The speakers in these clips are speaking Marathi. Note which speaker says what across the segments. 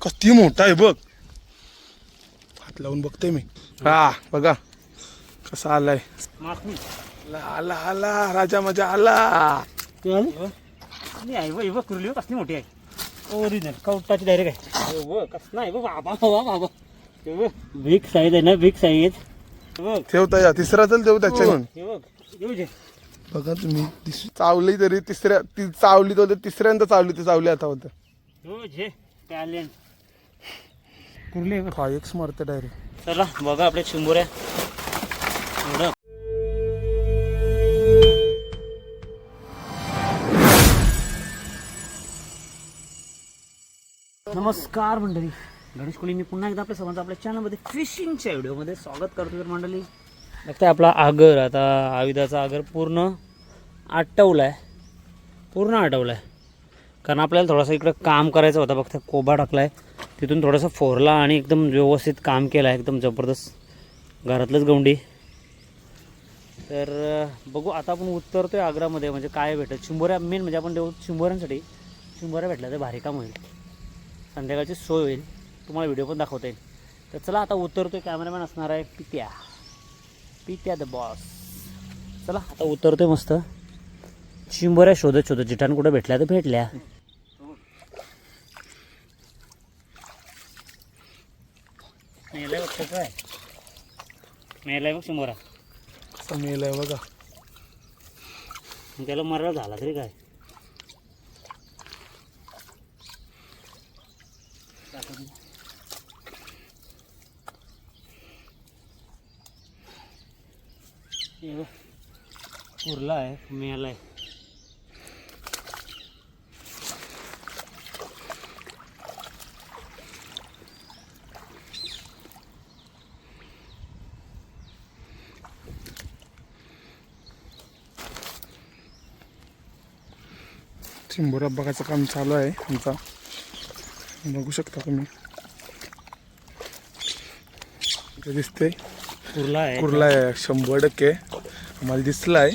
Speaker 1: किती मोठा आहे बघ. हात लावून बघते मी. हा बघा कसा आलाय. आला आला आला राजा मजा आला.
Speaker 2: कुर्ली कसली मोठी आहे ओरिजिनल कवटाची डायरेक्ट आहे. कसला आहे बाबा बाबा. बिग साईज आहे ना बिग साईज.
Speaker 1: ठेवता या तिसरा चल देऊ त्याच्याकडून.
Speaker 2: येऊ
Speaker 1: बघा तुम्ही चावली तरी तिसऱ्या ती चावली तर तिसऱ्यांदा चावली ती चावली आता होतं.
Speaker 2: हो जे टॅलेंट कुर्ली
Speaker 1: 5x मारते डायरेक्ट.
Speaker 2: चला बघा आपल्या चिंबोऱ्या. नमस्कार मंडळी, गणेश कोळी मी पुन्हा एकदा आपल्या सर्वांचं आपल्या चॅनलमध्ये फिशिंगच्या व्हिडिओमध्ये स्वागत करतो. तर मंडळी बघताय आपला आगर, आता आविदाचा आगर पूर्ण आटवला आहे, पूर्ण आटवला आहे. कारण आपल्याला थोडासा इकडं काम करायचं होतं. बघता कोबा टाकला आहे, तिथून थोडासा फोरला आणि एकदम व्यवस्थित काम केलं आहे, एकदम जबरदस्त. घरातलंच गवंडी. तर बघू आता आपण उतरतो आहे आग्रामध्ये. म्हणजे काय भेटतं चिंबोऱ्या, मेन म्हणजे आपण देऊ चिंबोऱ्यांसाठी. चिंबोऱ्या भेटल्या तर भारी काम होईल, संध्याकाळची सोय होईल, तुम्हाला व्हिडिओ पण दाखवता येईल. तर चला आता उतरतोय. कॅमेरामॅन असणार आहे पित्या, पित्या द बॉस. चला आता उतरतोय मस्त. चिंबोऱ्या शोधत शोधत जिठान कुठं भेटल्या तर भेटल्या. मेलाय बघ काय, मेलाय बघ चिंबोरा
Speaker 1: कसा मेलाय बघा.
Speaker 2: त्याला मरण झाला तरी काय. उरला आहे मेलाय.
Speaker 1: चिंबोरा बघायचं काम चालू आहे आमचा. बघू शकता तुम्ही, दिसते
Speaker 2: उरला आहे,
Speaker 1: कुर्ला आहे 100% आम्हाला दिसलाय.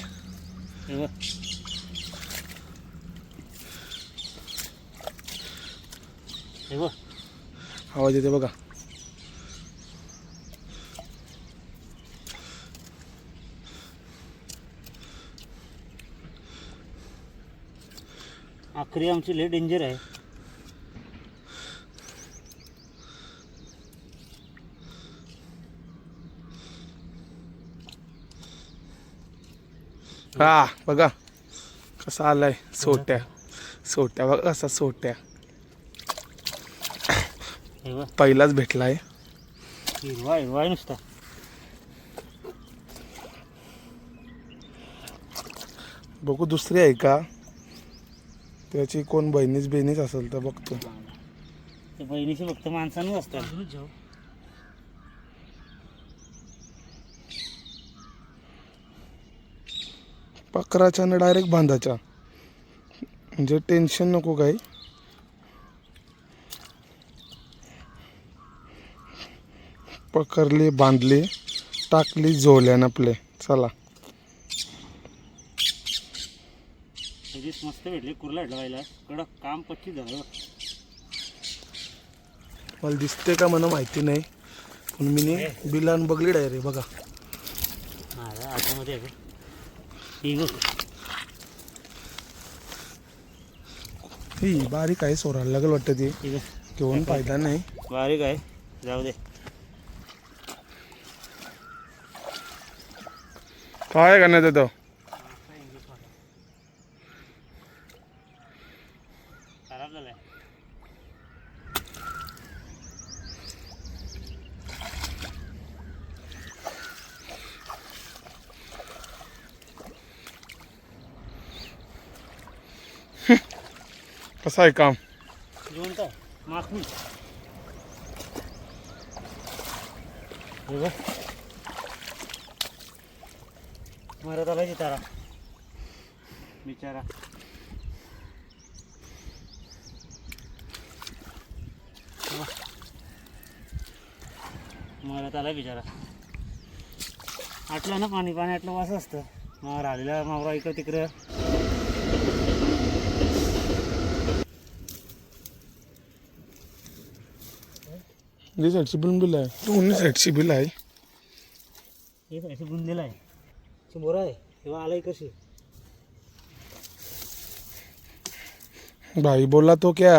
Speaker 1: आवाज येते बघा.
Speaker 2: आखरी आमची लय डेंजर आहे.
Speaker 1: हा बघा कसा आलाय. सोट्या सोट्या बघा कसा सोट्या. पहिलाच भेटलाय.
Speaker 2: हिरवा हिरवा आहे नुसता.
Speaker 1: बघू दुसरी आहे का, त्याची कोण बहिणीच असेल तर बघतो.
Speaker 2: त्या बहिणीशी फक्त माणसानं असतात.
Speaker 1: पकराच्या ना डायरेक्ट बांधाच्या, म्हणजे टेन्शन नको काही. पकडली, बांधली, टाकली झोल्यान आपले. चला
Speaker 2: मस्त भेटली कुर्ला भेटला. कडक काम पक्की झालं.
Speaker 1: मला दिसते का मला माहिती नाही, पण मी बिलान बघली डायरेक्ट बघा.
Speaker 2: आतमध्ये
Speaker 1: ही बारीक आहे, सोरायला लागल वाटतं. ती घेऊन फायदा नाही.
Speaker 2: बारीक आहे, जाऊ दे.
Speaker 1: काय करण्यात येतं.
Speaker 2: खराब झालाय.
Speaker 1: कसं आहे काम.
Speaker 2: जिवंत आहे माखून. मरत आला जितारा बिचारा. मरत आला बिचारा. आटलं ना पाणी, पाणी आटलं वास असतं. मग राहिलेला मावरा इकडं तिकडं.
Speaker 1: जी साईडची बिल आहे, दोन्ही साईडची बिल आहे.
Speaker 2: हे साईडची बुंदेला आहे, चिंबोरा आहे, तेव्हा आलाय कशी.
Speaker 1: भाई बोला तो क्या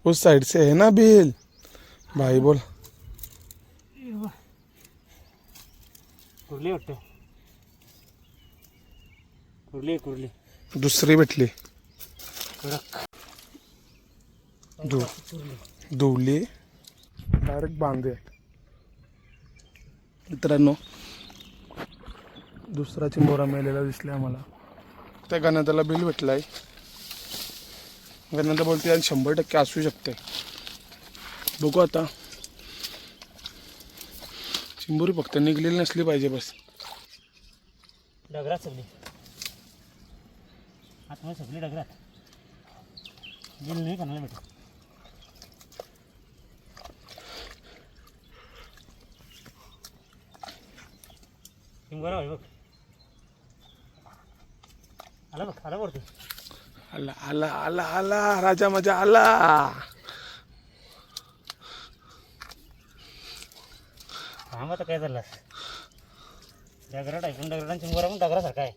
Speaker 1: उस साइड से है ना बिल. भाई बोल.
Speaker 2: कुर्ली वाटतं, कुर्ली कुर्ली
Speaker 1: दुसरी भेटली.
Speaker 2: कडक
Speaker 1: दो
Speaker 2: कुर्ली.
Speaker 1: धुवली डायरेक्ट बांधे. मित्रांनो दुसरा चिंबोरा मेलेला दिसला आम्हाला. त्या गणादाला बिल भेटलाय. गणादा बोलते आणि 100% असू शकते. बघू आता. चिंबोरी फक्त निघलेली नसली पाहिजे बस.
Speaker 2: डगरात सगळी आतमध्ये सगळी डगरात. बिल नाही कोणाला भेटत. चिंबोरा होय बघ. आला बघ, आला वरती.
Speaker 1: आला आला आला आला राजा मजा आला.
Speaker 2: थांब आता काय झालं. डगराट ऐकून डगराट चिंबोरा पण डगरासारखा आहे.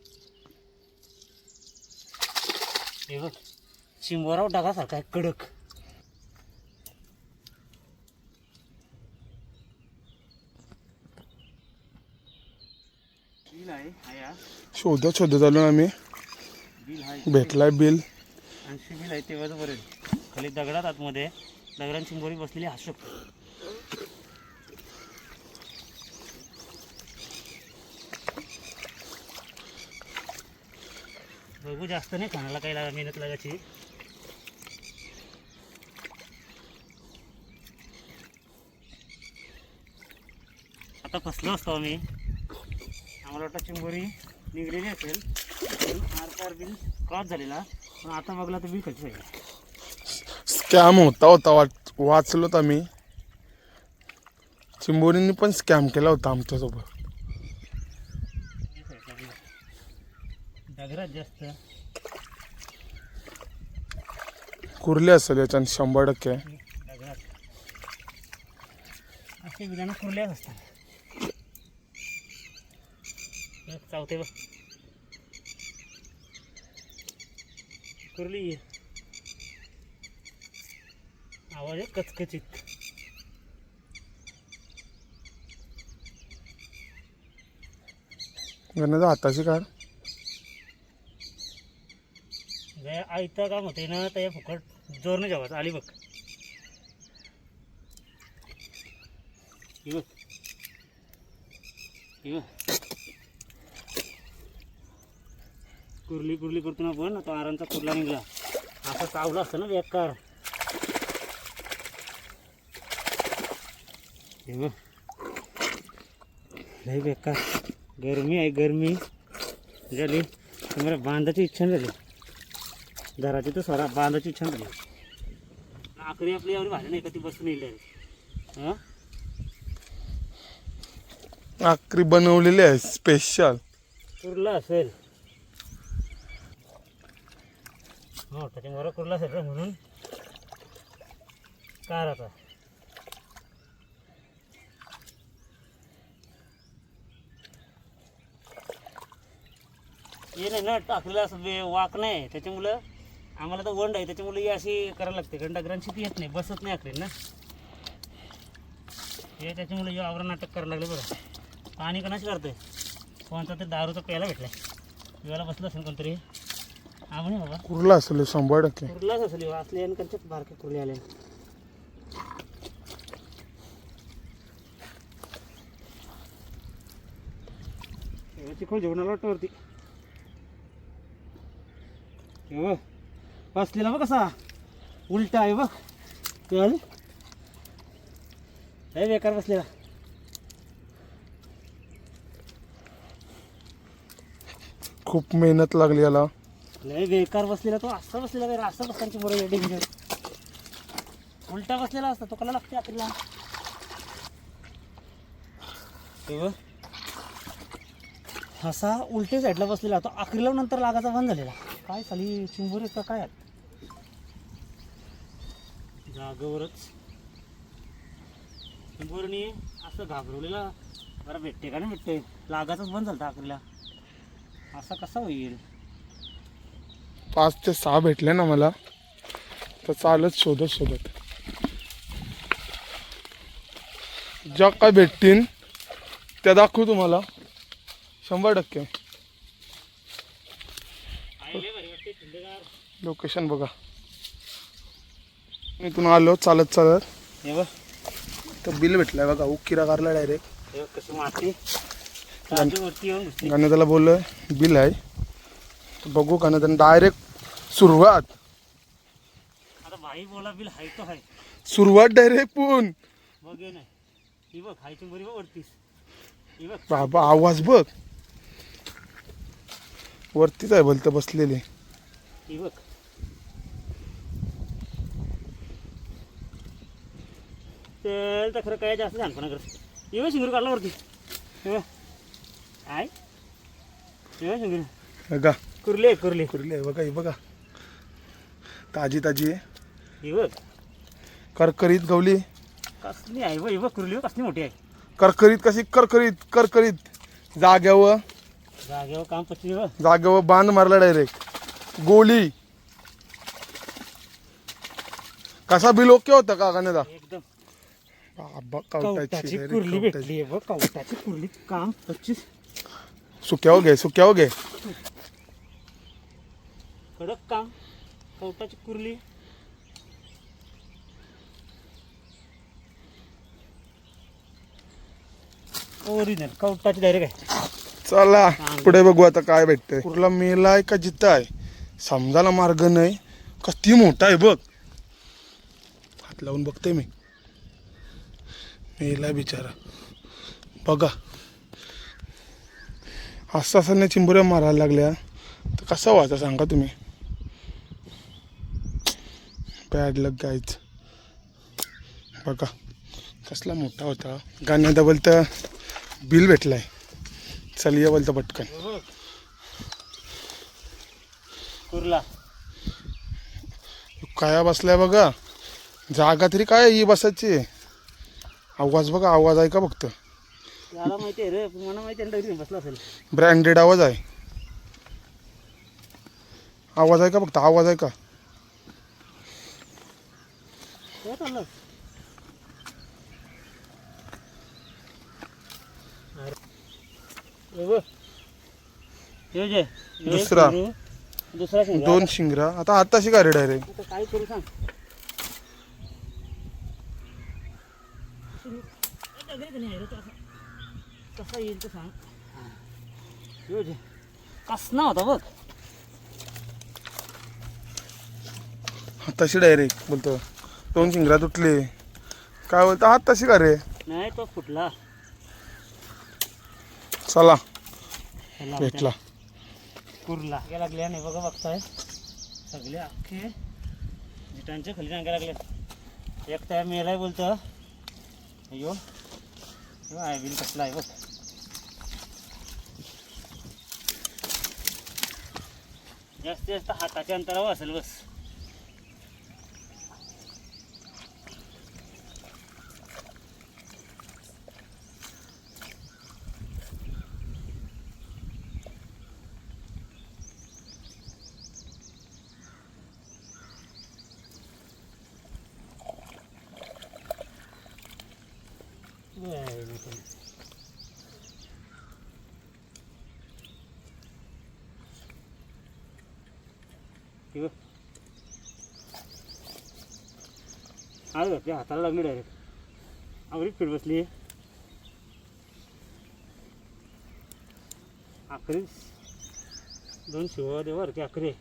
Speaker 2: हे बघ चिंबोरा डगरासारखा आहे कडक. बिल आहे हा.
Speaker 1: शोधत आलो आम्ही.
Speaker 2: बिल आहे,
Speaker 1: भेटलाय बिल.
Speaker 2: 80 बिल आहे. तेव्हाच बरेल खाली दगडात आतमध्ये दगडांची चिंबोरी बसलेली असू शकते. बघू जास्त नाही खाण्याला काही मेहनत लागायची. आता फसलो असतो आम्ही. आम्हाला वाटतं चिंबोरी निघलेली असेल, आर बिल क्रॉस झालेला. पण आता बघला तर बिल कधी पाहिजे.
Speaker 1: स्कॅम होता वाचलोत आम्ही. चिंबोरींनी पण स्कॅम केला होता आमच्यासोबत.
Speaker 2: डगरात जास्त
Speaker 1: कुर्ले असेल याच्यात 100%.
Speaker 2: डगरात असे विधानं कुर्ल्याच असतात. चावते बघ कुर्ली. आवाज आहे कचकचित.
Speaker 1: गणाचा हाताची कार.
Speaker 2: आयतं काम होते ना त्या फुकट जोरने जेवायचं. आली बघ ही बघ ही बघ. कुर्ली कुर्ली करतो ना पण. तो आरांचा कुर्ला निघला. असं चावलं असतं ना बेकार. हे बघ लई बेकार. गरमी आहे, गरमी झाली. तुम्हाला बांधायची इच्छा झाली. घराची तर स्वरा बांधायची इच्छा झाली. आखरी आपली एवढी भाजी नाही का ती बसून येईल डायरेक्ट. हां
Speaker 1: आखरी बनवलेली आहे स्पेशल.
Speaker 2: कुर्ला असेल हो त्याच्यामुळे कुर्ला असेल रे म्हणून कार. आता हे नाही ना टाकलेलं असं वाक नाही. त्याच्यामुळं आम्हाला तर वंड आहे. त्याच्यामुळे ही अशी करायला लागते. कारण डगरांची ती येत नाही, बसत नाही आखरी ना हे. त्याच्यामुळे हे आवरण नाटक करायला लागले. बरं पाणी कणाच करतोय. कोणता ते दारूचा प्यायला भेटलाय. जेवायला बसलं असेल कोणतरी. आम्ही बाबा
Speaker 1: कुर्ला असेल 100%.
Speaker 2: कुर्लाच असेल असले आणि कंच्यात बारके कुर्ले आले. चिखोल जेवणाला वाटतं वरती. बघ बसलेला बघ कसा उलटा आहे बघ. कळलं हे बेकार बसलेला.
Speaker 1: खूप मेहनत लागली याला.
Speaker 2: लय बेकार बसलेला तो. असा बसलेला काय असा बसताना बरोबर डेंजर. उलटा बसलेला असता तो. कला लागते आखरीला. बघ असा उलटे साईडला बसलेला तो. आखरीला नंतर लागायचा बंद झालेला. काय खाली चिंबोरी का काय जागेवरच. चिंबोरणी असं घाबरवलेला बरं भेटते का नाही भेटते, लागायचंच बंद झालं आखरीला. असा कसा होईल?
Speaker 1: 5 ते 6 भेटले ना मला, तर चालत शोधत ज्या काय भेटतील त्या दाखवू तुम्हाला 100%. लोकेशन बघा, मी इथून आलो चालत
Speaker 2: हे बघ
Speaker 1: तर बिल भेटलाय बघा, उकिरा कारला डायरेक्ट.
Speaker 2: हे बघ कशी माती ताजीवरती येऊन घुसली.
Speaker 1: गाणं त्याला बोललं बिल आहे, तर बघू का ना. डायरेक्ट सुरुवात
Speaker 2: आता भाई बोला बिल हाय तो हाय.
Speaker 1: सुरुवात डायरेक्ट पण
Speaker 2: बघ हे नाही, ही बघ हाय चिंबोरी बघ वरतीस. ही बघ
Speaker 1: बाबा आवाज बघ, वरतीच आहे बोलतं बसलेले.
Speaker 2: ही बघ तेल तर खरं काय जास्त लहानपणा करत. ही बघ शिंगूर काढला वरती. हे बघ आय, हे बघ शिंगूर
Speaker 1: बघा
Speaker 2: कुर्ली कुर्ली.
Speaker 1: कुर्ली आहे बघा, ही बघा ताजी आहे.
Speaker 2: ही बघ
Speaker 1: करकरीत गवली,
Speaker 2: कसली आहे बघ. ही बघ कुर्ली कसली मोठी आहे.
Speaker 1: करकरीत कशी करकरीत जाग्यावर
Speaker 2: काम पच्चीस बघ.
Speaker 1: जागेवर बांध मारला डायरेक्ट गोली. कसा बिल ओके होता का गाण्याचा?
Speaker 2: एकदम
Speaker 1: बाबा
Speaker 2: कवटाची
Speaker 1: कवटाची
Speaker 2: कुर्ली भेटली आहे बघ. कवटाची कुर्ली काम 25.
Speaker 1: सुक्या हो गे
Speaker 2: कडक काम कवटाची कुर्ली. ओरिजिनल कवटाची डायरेक्ट आहे.
Speaker 1: चला पुढे बघू आता काय भेटतंय. कुर्ला मेलाय का जिथं आहे समजायला मार्ग नाही. किती मोठा आहे बघ, हात लावून बघते मी. मेला बिचारा बघा. असं चिंबुऱ्या मारायला लागल्या तर कसं व्हायचं सांगा तुम्ही. बॅड लक गाईच. बघा कसला मोठा होता. गाण्यात बोलतं बिल भेटलाय. चल ये बोलतं पटकन.
Speaker 2: कुर्ला
Speaker 1: काय बसलाय बघा, जागा तरी काय ही बसायची. आवाज बघा, आवाज आहे का फक्त
Speaker 2: याला माहिती आहे रे, पण मला माहिती आहे डगरी बसला असेल.
Speaker 1: ब्रँडेड आवाज आहे. आवाज आहे का फक्त, आवाज आहे का?
Speaker 2: काय चाललं?
Speaker 1: दुसरा
Speaker 2: दुसरा शिंगा.
Speaker 1: 2 शिंगरा. आता हाताशी का रे डायरेक्ट.
Speaker 2: आता काय करू सांग. कसा येईल तर सांग. कसना होता बघ.
Speaker 1: हाताशी डायरेक्ट बोलतो. 2 शिंगरा तुटले. काय बोलतो हाताशी का रे.
Speaker 2: नाही तो फुटला.
Speaker 1: चला भेटला
Speaker 2: कुर्ला या लागल्या नाही बघा. बघताय सगळे अख्खे जिटांच्या खाली सांगायला लागले. एक त्या मेलाय बोलतं. अयो आहे बिल कसला आहे बघ. जास्तीत जास्त हाताच्या अंतरावर असेल बस. आज आपल्या हाताला लागली डायरेक्ट. आवडीच फिट बसली. आखरी 2 शिवा देवर की आखरी.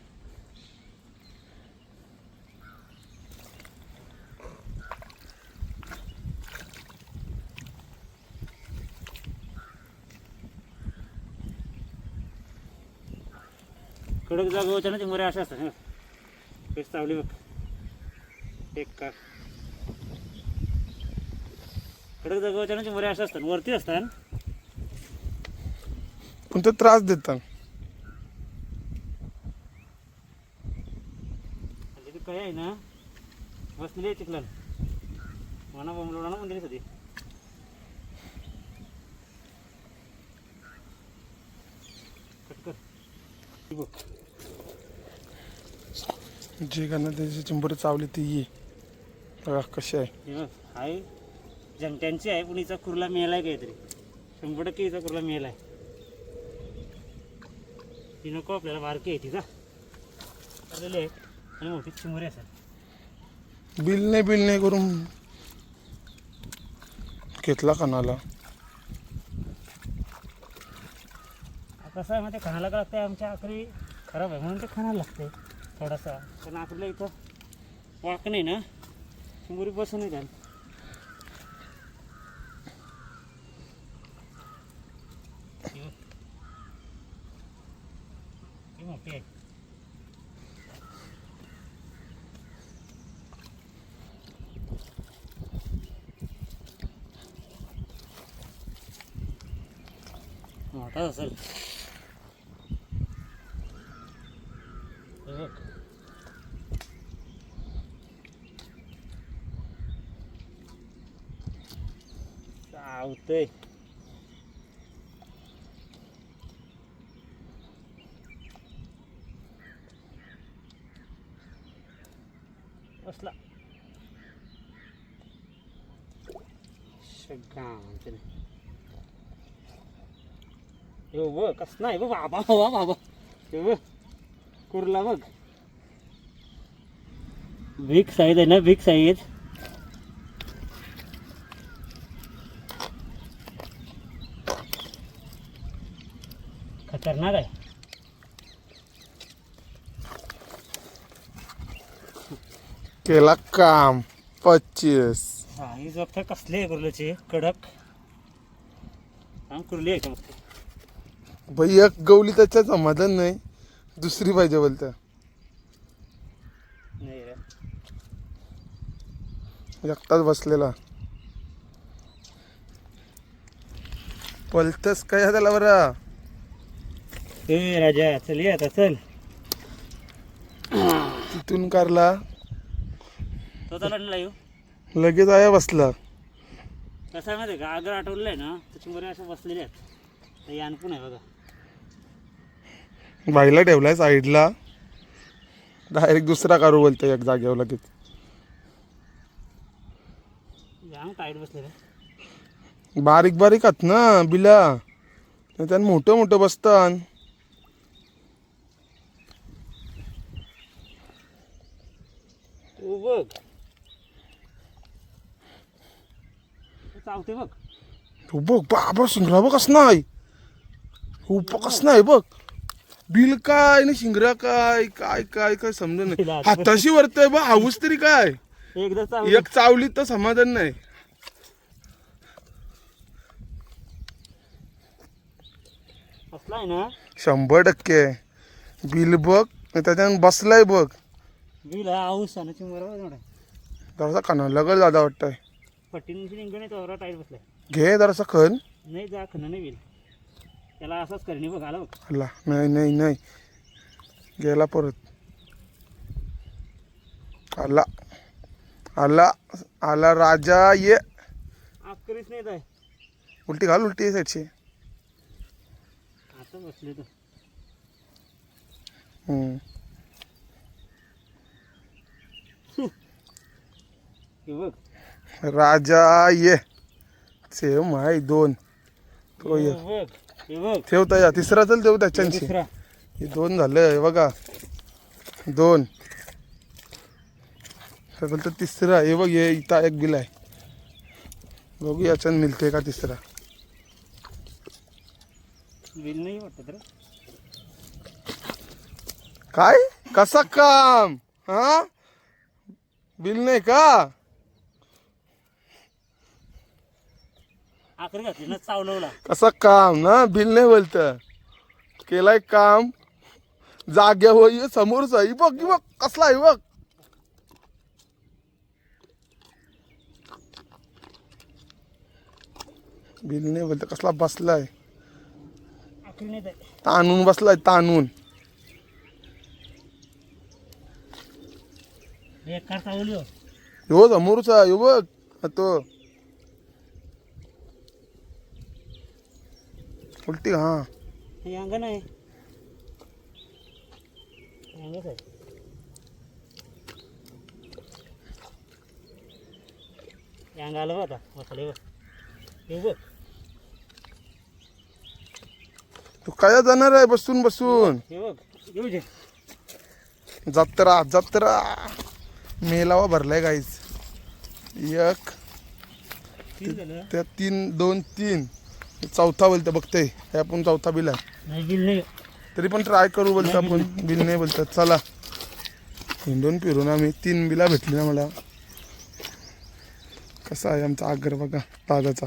Speaker 2: कडक जागेवरच्या ना चिंबोऱ्या अशा असतात. पेस्ट चावली बघ. एक का कडक जागेवरच्या ना चिंबोऱ्या अशा असतात, वरती असतात.
Speaker 1: पण ते त्रास देतात.
Speaker 2: काय आहे ना बसलेली आहे चिखलान. मना बोंबलवला ना मंदिर सध्या. बघ
Speaker 1: जे गाणं त्याची चिंबर चावली ती ये बघा कशी आहे.
Speaker 2: हे बघ आहे जंट्यांची आहे, पण हिचा कुर्ला मेलाय काहीतरी. 100% हिचा कुर्ला मेलाय. ती नको आपल्याला, बारकी आहे तिचा आलेली आहे आणि मोठी चिमुरी असेल.
Speaker 1: बिल नाही करून घेतला कानाला.
Speaker 2: कसं आहे माहिती, खाण्याला का लागतंय, आमच्या आखरी खराब आहे म्हणून ते खाण्याला लागते थोडासा. पण आपल्या इथं वाक नाही ना, चिमुरी बसून नाही त्याला. मोठी आहे. मोठा असेल. हे बघ चावतंय. बसला म्हणते. हे बघ कसं नाही बघ बाबा बाबा. हे बघ कुर्ला बघ, बिग साईज आहे ना, बिग साईज. खतरनाक आहे.
Speaker 1: केला काम 25.
Speaker 2: हा ही जपता कसली आहे कुर्ल्याची, कडक कुर्ली आहे का मग.
Speaker 1: भाई एक गवली त्याच्या समाधान नाही, दुसरी पाहिजे बोलतं.
Speaker 2: नाही रे,
Speaker 1: एकटाच बसलेला. पलतस काय त्याला बरं.
Speaker 2: ए राजा चल ये आता चल.
Speaker 1: तिथून कारला
Speaker 2: तो त्याला येऊ.
Speaker 1: लगेच आया बसला.
Speaker 2: कसं आहे माहिती आहे का, आगर आठवलेलं आहे ना, त्याच्यामुळे अशा बसलेल्या आहेत. यान पण आहे बघा.
Speaker 1: बाईला ठेवलाय साईडला, डायरेक्ट दुसरा कारू बोलतोय एक जागेवर लगेच.
Speaker 2: यान टाईट बसलेलं.
Speaker 1: बारीक बारीक आहात ना बिला, त्यानं मोठं मोठं बसतात.
Speaker 2: तू बघ चावते बघ.
Speaker 1: तू बघ बाबा शिंगरा बघ कस नाही, कस नाही बघ. बिल काय ना शिंगरा काय काय काय काय समज नाही. हाताशी वरतय बा, हाऊस तरी काय.
Speaker 2: एकदा चावली
Speaker 1: एक चावली तर समाधान नाही.
Speaker 2: असला आहे ना
Speaker 1: 100% बिल बघ, त्याच्यानं बसलाय बघ.
Speaker 2: बिल आऊस आणि चिंबर बघ.
Speaker 1: जरासा कानाला गळ दादा वाटतंय.
Speaker 2: पट्टींची निघून येतो, टाईट बसलाय.
Speaker 1: घे जरासा खण.
Speaker 2: नाही जा खणं नाही बिल, त्याला असंच करेन बघ. आला बघ.
Speaker 1: आला नाही नाही नाही, गेला परत. आला आला आला राजा ये.
Speaker 2: आकरीच नाही जाय.
Speaker 1: उलटी घाल, उलटी साईडची.
Speaker 2: आता बसले तो. हे बघ
Speaker 1: राजा ये. सेम आहे 2. तो ये
Speaker 2: हे बघ. हे बघ
Speaker 1: ठेवता या, तिसरा चल देऊ त्याच्याशी.
Speaker 2: दुसरा.
Speaker 1: हे 2 झालं हे बघा, 2. तर तिसरा हे बघ, हे इथं एक बिल आहे. बघू याच्यानं मिळते का तिसरा.
Speaker 2: बिल नाही वाटत रे.
Speaker 1: काय कसा काम हा, बिल नाही का.
Speaker 2: आकरी घातली ना, चावलवला.
Speaker 1: कसा काम ना, बिल नाही बोलत. केलाय काम जाग्यावर. ये समोरचा ही बघ, बघ कसला आहे बघ. बिल नाही बोलत, कसला बसलाय.
Speaker 2: आकरी नाही जाय.
Speaker 1: ताणून बसलाय, ताणून.
Speaker 2: एक कार चावली हो.
Speaker 1: हो समोरचा यो बघ तो. उलटी हा.
Speaker 2: हे अंगण आहे. अंगच आहे. अंग आलं बघ आता मसाले बघ. हे बघ
Speaker 1: तू काय जाणार आहे बसून बसून?
Speaker 2: हे बघ येऊ दे.
Speaker 1: जत्रा जत्रा मेलावा भरलाय गाईज. एक
Speaker 2: तीन झालं.
Speaker 1: त्या 3 2 3 चौथा बोलतं बघते हे आपण चौथा बिल आहे.
Speaker 2: नाही बिल नाही.
Speaker 1: तरी पण ट्राय करू बोलतो आपण. बिल नाही बोलतात. चला हिंडून फिरून आम्ही 3 बिला भेटली ना मला. कसा आहे आमचा आगर बघा दादाचा.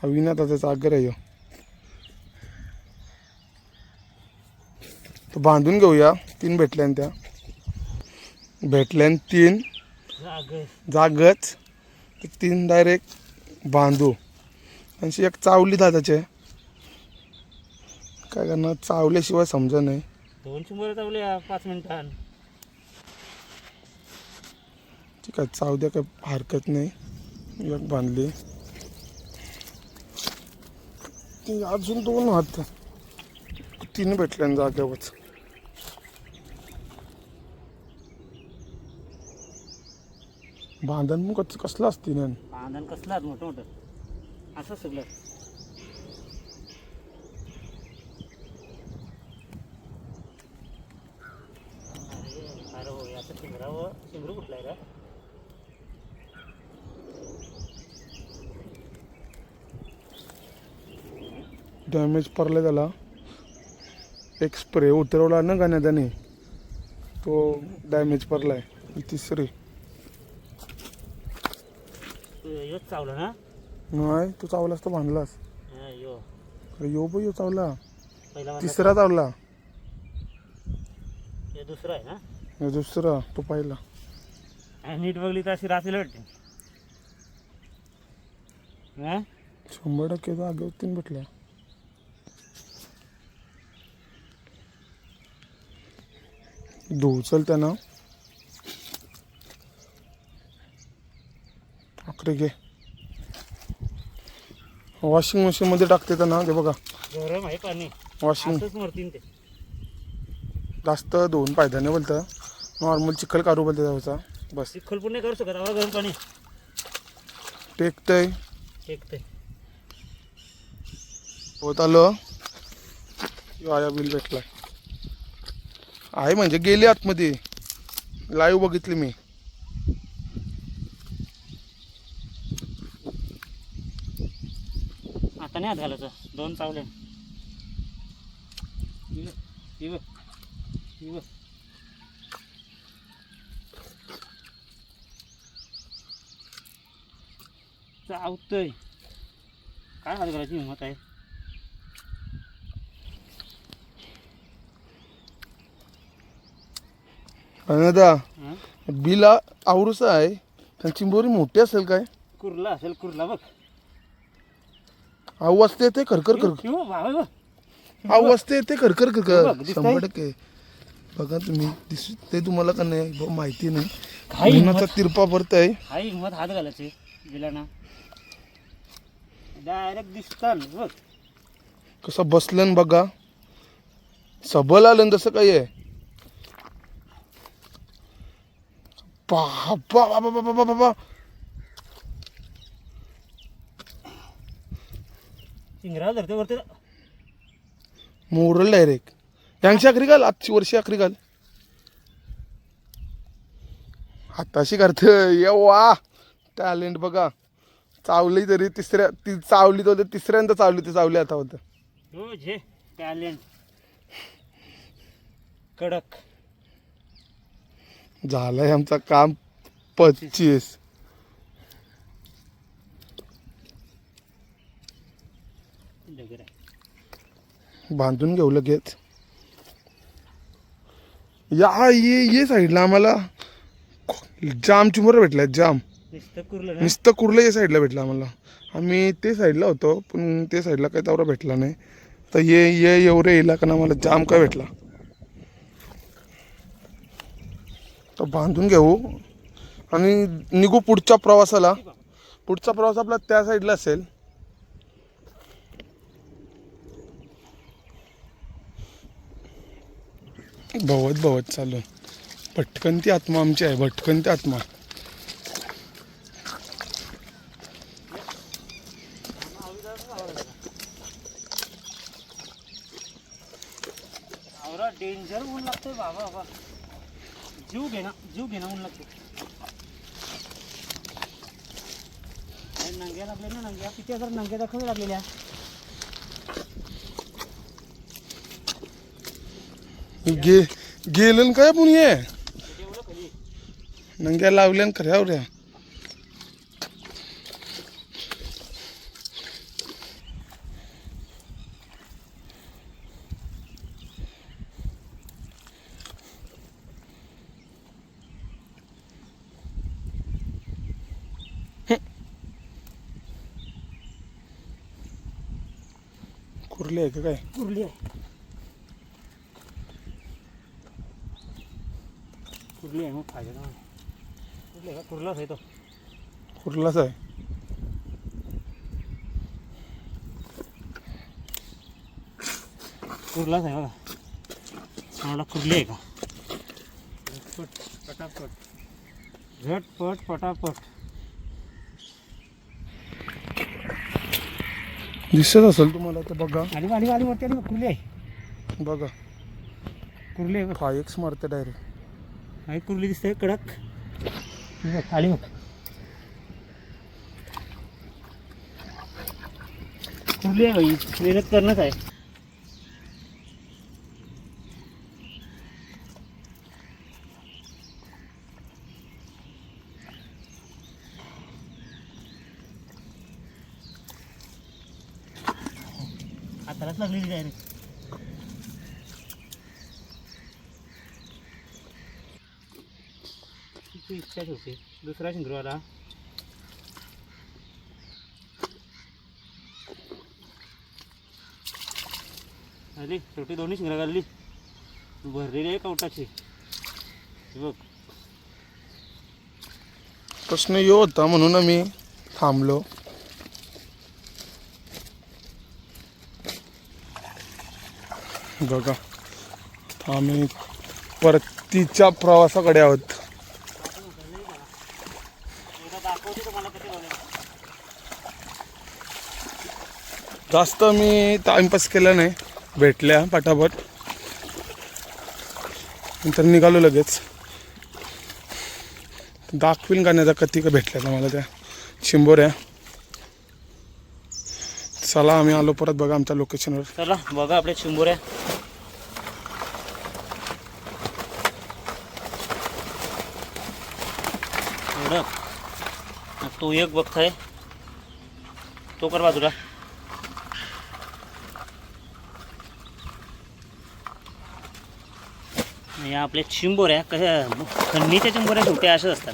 Speaker 1: अविना दादाचा आगर आहे ह्यो. तो बांधून घेऊया. 3 भेटल्यान त्या भेटल्यान 3 जागच 3 डायरेक्ट बांधू. आणि एक चावली दादाचे काय करणार चावल्याशिवाय समजा नाही.
Speaker 2: 200 चावले 5 मिनिटां.
Speaker 1: ठीक आहे चाव द्या काय हरकत नाही. एक बांधली ती अजून 2 हात 3 भेटल्या जाग्यावरच. बांधण मग कसलं असते ना
Speaker 2: बांधण कसलं मोठं मोठं असं सगळं. अरे हो याचं शिंगरू कुठला आहे का?
Speaker 1: डॅमेज पडला त्याला. एक स्प्रे उतरवला ना गाण्याने तो डॅमेज पडलाय. 3री
Speaker 2: योच चावला ना?
Speaker 1: नाही तू चावलास तर बांधलास. यो बो यो चावला.
Speaker 2: पहिला
Speaker 1: 3रा चावला.
Speaker 2: हे दुसरं आहे ना?
Speaker 1: हे 2रा तो पहिला.
Speaker 2: नीट बघली तर अशी रात्री वाटते.
Speaker 1: 100% जागेवर 3 भेटल्या. धुचल त्यांना. आकडे घे. वॉशिंग मशीन मध्ये टाकते त्यांना. ते बघा
Speaker 2: गरम आहे पाणी.
Speaker 1: वॉशिंग
Speaker 2: मरतील ते.
Speaker 1: जास्त धुवून फायदा नाही बोलतं. नॉर्मल चिखल काढू बोलते त्याचा बस.
Speaker 2: चिखल पण नाही करू शकत आवा गरम पाणी
Speaker 1: टेकतंय.
Speaker 2: टेकतंय.
Speaker 1: होत आलं. आया बिल भेटलाय आहे म्हणजे गेले आतमध्ये. लाईव्ह बघितली मी.
Speaker 2: आता नाही हात घालायचं. 2 चावले. चावतय काय हात घालायची हिंमत आहे.
Speaker 1: दादा बिला आवरूस आहे. त्यांची चिंबोरी मोठी असेल काय?
Speaker 2: कुर्ला असेल. कुर्ला बघ.
Speaker 1: आवाज ते येते खरखर खरखर. आवाज ते येते खरखर खरखर. 100% बघा तुम्ही दिसते तुम्हाला का नाही माहिती नाही. उन्हाचा तिरपा भरत आहे.
Speaker 2: हाय हिंमत हात घालायचे बिला ना. डायरेक्ट दिसताल बघ
Speaker 1: कसं बसलं बघा. सबल आलं तसं काही आहे. बाबा
Speaker 2: चिंगरा धरते वरते.
Speaker 1: Moral direct. यांची आखरी घाल. आजची वर्षी आखरी घाल. हाताशी करतोय. वा टॅलेंट बघा. चावली तरी ती चावली तर 3ऱ्यांदा चावली. ती चावली आता होतं.
Speaker 2: हो जे टॅलेंट कडक
Speaker 1: झालंय आमचं काम. 25 बांधून घेऊ लगेच. या ये साईडला आम्हाला जाम चिमोर भेटला. जाम नुसतं कुर्लं या साईडला भेटलं आम्हाला. आम्ही ते साईडला होतो पण ते साईडला काही तवरा भेटला नाही. तर ये एवढे येईल का आम्हाला जाम काय भेटला. तर बांधून घेऊ आणि निघू पुढच्या प्रवासाला. पुढचा प्रवास आपला त्या साईडला असेल. भवत भवत चालू. भटकंती आत्मा आमची आहे, भटकंती आत्मा.
Speaker 2: डेंजर ऊन लागतोय बाबा बाबा. जीव घे ना ऊन लागतो. नंग्या लागले ना, नंग्या किती हजार नंग्या दाखवू लागलेल्या.
Speaker 1: गेलं काय पण ये नंग्या लावल्या खऱ्यावर रे. कुर्ली आहे का काय?
Speaker 2: कुर्ली आहे. कुर्ली आहे मग पाहिजे ना. कुर्ली आहे का? कुर्लाच आहे तो.
Speaker 1: कुर्लाच आहे.
Speaker 2: कुर्लाच आहे बघा. मला कुर्ली आहे का? झटपट पटापट झटपट पटापट.
Speaker 1: दिसत असेल तुम्हाला तर बघा.
Speaker 2: आली आली आली वरती आली. कुर्ली आहे
Speaker 1: बघा.
Speaker 2: कुर्ली आहे.
Speaker 1: 5x मारते डायरेक्ट.
Speaker 2: आहे कुर्ली दिसते कडक. आली मग कुर्ली आहे बाई. मेहनत करणंच आहे. हातालाच लागलेली डायरेक्ट. इच्छाच होती दुसरा शिंगरूवाला. आली शेवटी दोन्ही शिंगरा घालली. भरलेली आहे कवटाची. बघ
Speaker 1: प्रश्न यो होता म्हणून आम्ही थांबलो. बघा आम्ही परतीच्या प्रवासाकडे आहोत. जास्त मी टाइमपास केला नाही. भेटल्या पटापट नंतर निघालो लगेच. दाखवीन गाण्याचा कधी का भेटल्या तर मला त्या चिंबोऱ्या. चला आम्ही आलो परत बघा आमच्या लोकेशनवर.
Speaker 2: चला बघा आपल्या चिंबोऱ्या. तो एक बघताय तो कर बाजूला. या आपल्या चिंबोऱ्या कशा खंडीच्या चिंबोऱ्या छोट्या अशाच असतात.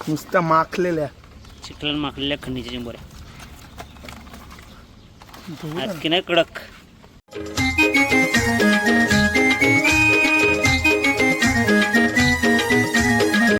Speaker 1: नुसत्या माखलेल्या
Speaker 2: चिखलान माखलेल्या खंडीच्या चिंबोऱ्या. की नाही कडक.